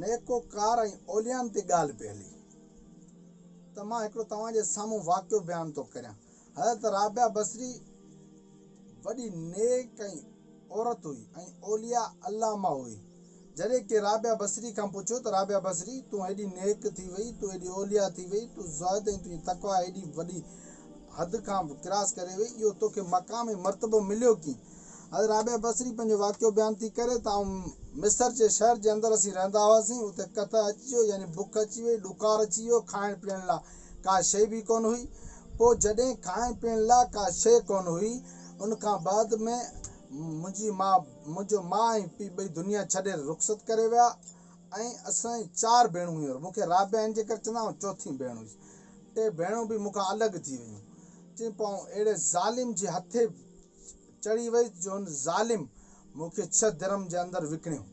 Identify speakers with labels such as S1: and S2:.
S1: नेकोकार ऐं ओलियान ते ॻाल्हि पई हली त मां हिकिड़ो तव्हांजे साम्हूं वाक़ियो बयानु थो करियां। हज़रत राबिया बसरी वॾी नेक ऐं औरत हुई ऐं ओलिया अल्लामा हुई। जॾहिं कि राबिया बसरी खां पुछियो त राबिया बसरी तूं हेॾी नेक थी वई, तूं हेॾी ओलिया थी वई, तूं ज़ाहिद ऐं तुंहिंजी तक़वा हेॾी वॾी हद खां क्रॉस करे वई, इहो तोखे मक़ाम ऐं मर्तबो मिलियो कीअं? हज़रत राबिया बसरी पंहिंजो वाक़ियो बयानु थी करे त मिस्र जे शहर जे अंदरि असीं रहंदा हुआसीं। उते कथ अची वियो, यानी बुख अची वई, ॾुकार अची वियो, खाइण पीअण लाइ का शइ बि कोन हुई। पोइ जॾहिं खाइण पीअण लाइ का शइ कोन हुई, उन खां बाद में मुंहिंजो माउ ऐं पीउ ॿई दुनिया छॾे रुख़सत करे विया ऐं असांजी 4 भेणूं हुयूं। मूंखे राबिया इन जे करे चवंदा आहियूं चौथी भेण हुई। 2 भेणूं बि मूंखां अलॻि थी वियूं। चई पोइ अहिड़े ज़ालिम जे हथे चढ़ी वई जो हुन ज़ालिम मूंखे 6 दिरहम जे अंदरि विकिणियो।